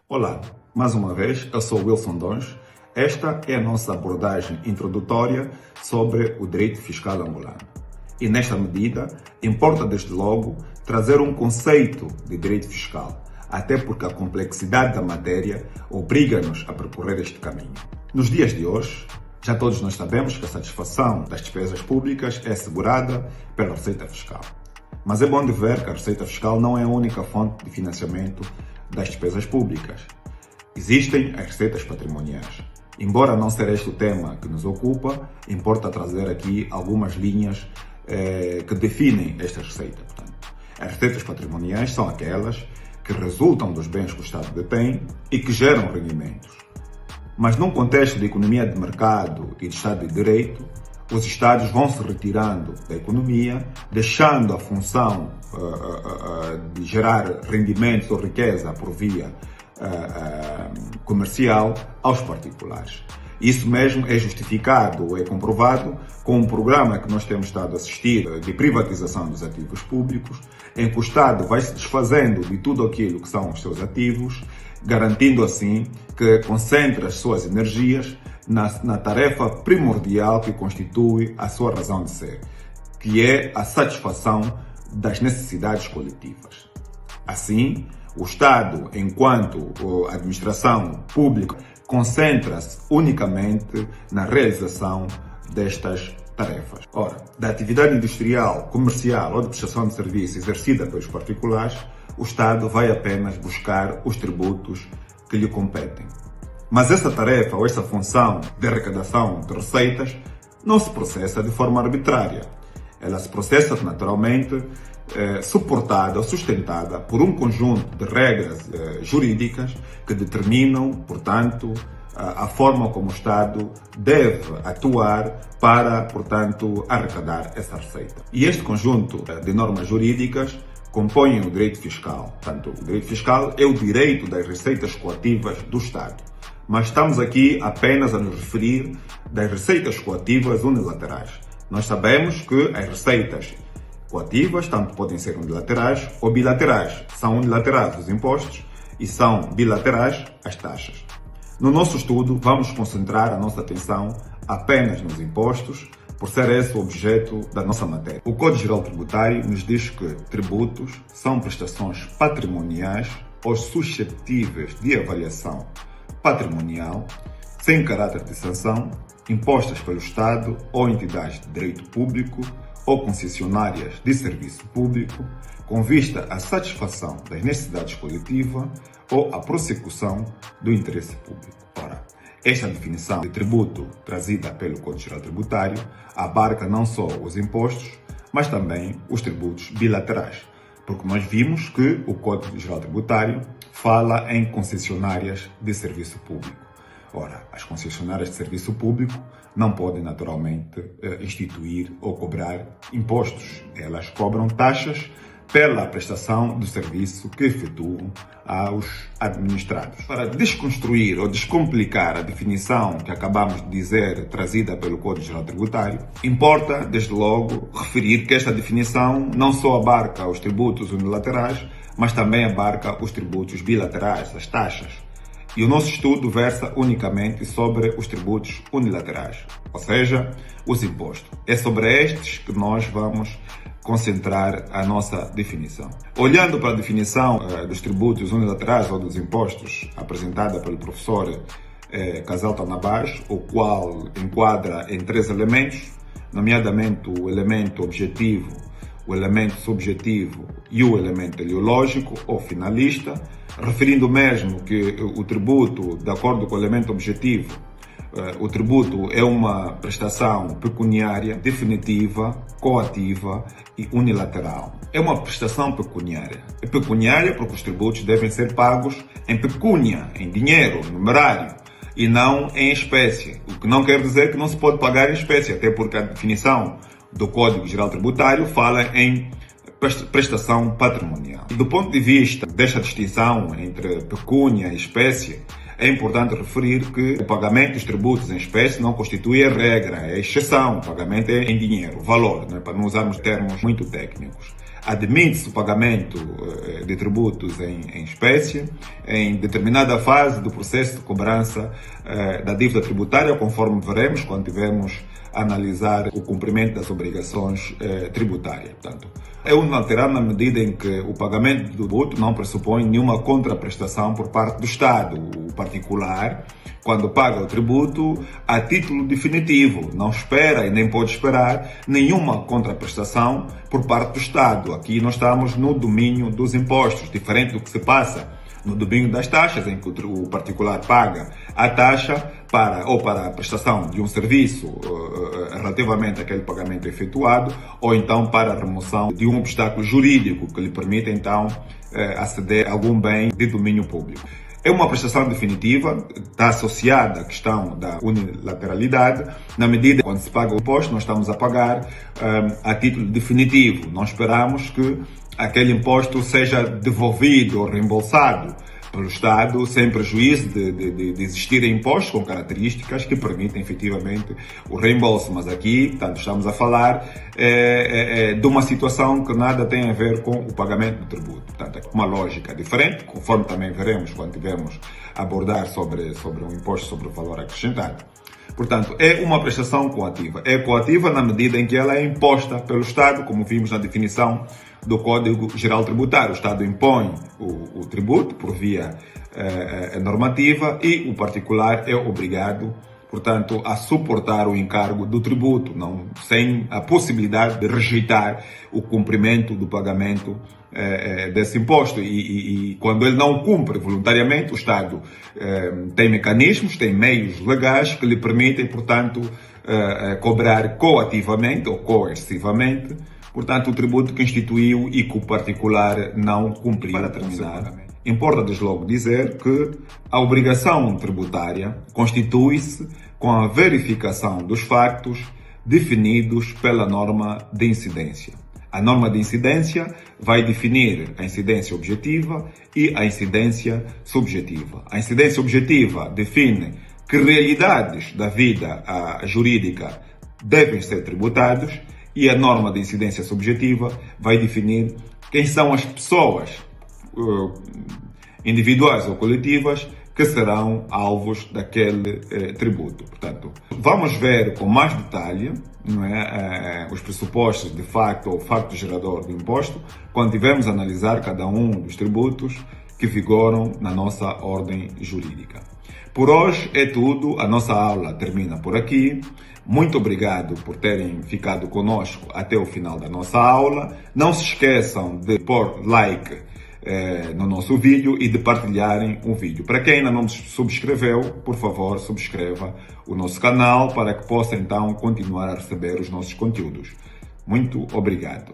Olá, mais uma vez, eu sou Wilson Dons. Esta é a nossa abordagem introdutória sobre o direito fiscal angolano. E nesta medida, importa desde logo trazer um conceito de direito fiscal, até porque a complexidade da matéria obriga-nos a percorrer este caminho. Nos dias de hoje, já todos nós sabemos que a satisfação das despesas públicas é assegurada pela Receita Fiscal. Mas é bom de ver que a Receita Fiscal não é a única fonte de financiamento das despesas públicas. Existem as receitas patrimoniais. Embora não seja este o tema que nos ocupa, importa trazer aqui algumas linhas que definem esta receita. Portanto, as receitas patrimoniais são aquelas que resultam dos bens que o Estado detém e que geram rendimentos. Mas num contexto de economia de mercado e de Estado de Direito, os Estados vão se retirando da economia, deixando a função de gerar rendimentos ou riqueza por via comercial aos particulares. Isso mesmo é justificado, é comprovado com um programa que nós temos estado a assistir de privatização dos ativos públicos, em que o Estado vai se desfazendo de tudo aquilo que são os seus ativos, garantindo assim que concentra as suas energias na tarefa primordial que constitui a sua razão de ser, que é a satisfação das necessidades coletivas. Assim, o Estado, enquanto administração pública, concentra-se unicamente na realização destas tarefas. Ora, da atividade industrial, comercial ou de prestação de serviço exercida pelos particulares, o Estado vai apenas buscar os tributos que lhe competem. Mas essa tarefa ou essa função de arrecadação de receitas não se processa de forma arbitrária. Ela se processa naturalmente suportada ou sustentada por um conjunto de regras jurídicas que determinam, portanto, a forma como o Estado deve atuar para, portanto, arrecadar essa receita. E este conjunto de normas jurídicas compõem o direito fiscal. Portanto, o direito fiscal é o direito das receitas coativas do Estado. Mas estamos aqui apenas a nos referir das receitas coativas unilaterais. Nós sabemos que as receitas coativas tanto podem ser unilaterais ou bilaterais. São unilaterais os impostos e são bilaterais as taxas. No nosso estudo, vamos concentrar a nossa atenção apenas nos impostos, por ser esse o objeto da nossa matéria. O Código Geral Tributário nos diz que tributos são prestações patrimoniais ou suscetíveis de avaliação patrimonial, sem caráter de sanção, impostas pelo Estado ou entidades de direito público ou concessionárias de serviço público, com vista à satisfação das necessidades coletivas ou à prossecução do interesse público. Ora, esta definição de tributo trazida pelo Código Geral Tributário abarca não só os impostos, mas também os tributos bilaterais, porque nós vimos que o Código Geral Tributário fala em concessionárias de serviço público. Ora, as concessionárias de serviço público não podem naturalmente instituir ou cobrar impostos. Elas cobram taxas pela prestação do serviço que efetuam aos administrados. Para desconstruir ou descomplicar a definição que acabamos de dizer, trazida pelo Código Geral Tributário, importa, desde logo, referir que esta definição não só abarca os tributos unilaterais, mas também abarca os tributos bilaterais, as taxas. E o nosso estudo versa unicamente sobre os tributos unilaterais, ou seja, os impostos. É sobre estes que nós vamos concentrar a nossa definição. Olhando para a definição dos tributos unilaterais ou dos impostos apresentada pelo professor Casal Tanabás, o qual enquadra em 3 elementos, nomeadamente o elemento objetivo, o elemento subjetivo e o elemento teleológico ou finalista, referindo mesmo que o tributo, de acordo com o elemento objetivo, o tributo é uma prestação pecuniária definitiva, coativa e unilateral. É uma prestação pecuniária. É pecuniária porque os tributos devem ser pagos em pecúnia, em dinheiro, numerário, e não em espécie. O que não quer dizer que não se pode pagar em espécie, até porque a definição do Código Geral Tributário fala em prestação patrimonial. E do ponto de vista desta distinção entre pecúnia e espécie, é importante referir que o pagamento dos tributos em espécie não constitui a regra, é a exceção. O pagamento é em dinheiro, valor, né? Para não usarmos termos muito técnicos. admite-se o pagamento de tributos em espécie em determinada fase do processo de cobrança da dívida tributária, conforme veremos quando tivermos a analisar o cumprimento das obrigações tributárias. Portanto, é unilateral na medida em que o pagamento do tributo não pressupõe nenhuma contraprestação por parte do Estado. O particular, quando paga o tributo, a título definitivo, não espera e nem pode esperar nenhuma contraprestação por parte do Estado. Aqui nós estamos no domínio dos impostos, diferente do que se passa no domínio das taxas, em que o particular paga a taxa para a prestação de um serviço relativamente àquele pagamento efetuado, ou então para a remoção de um obstáculo jurídico que lhe permita então aceder a algum bem de domínio público. É uma prestação definitiva, está associada à questão da unilateralidade, na medida que quando se paga o imposto nós estamos a pagar a título definitivo. Não esperamos que aquele imposto seja devolvido ou reembolsado pelo Estado sem prejuízo de existirem impostos com características que permitem efetivamente o reembolso. Mas aqui, portanto, estamos a falar de uma situação que nada tem a ver com o pagamento do tributo. Portanto, é uma lógica diferente, conforme também veremos quando tivermos a abordar sobre o imposto sobre o valor acrescentado. Portanto, é uma prestação coativa. É coativa na medida em que ela é imposta pelo Estado, como vimos na definição do Código Geral Tributário. O Estado impõe o tributo por via normativa e o particular é obrigado, portanto, a suportar o encargo do tributo, sem a possibilidade de rejeitar o cumprimento do pagamento desse imposto. E quando ele não cumpre voluntariamente, o Estado tem mecanismos, tem meios legais que lhe permitem, portanto, cobrar coativamente ou coercivamente, portanto, o tributo que instituiu e que o particular não cumpriu. Para terminar, importa desde logo dizer que a obrigação tributária constitui-se com a verificação dos factos definidos pela norma de incidência. A norma de incidência vai definir a incidência objetiva e a incidência subjetiva. A incidência objetiva define que realidades da vida jurídica devem ser tributadas e a norma de incidência subjetiva vai definir quem são as pessoas individuais ou coletivas que serão alvos daquele tributo. Portanto, vamos ver com mais detalhe, os pressupostos de facto ou facto gerador do imposto quando tivermos a analisar cada um dos tributos que vigoram na nossa ordem jurídica. Por hoje é tudo, a nossa aula termina por aqui. Muito obrigado por terem ficado conosco até o final da nossa aula. Não se esqueçam de pôr like no nosso vídeo e de partilharem o vídeo. Para quem ainda não subscreveu, por favor, subscreva o nosso canal para que possa então continuar a receber os nossos conteúdos. Muito obrigado.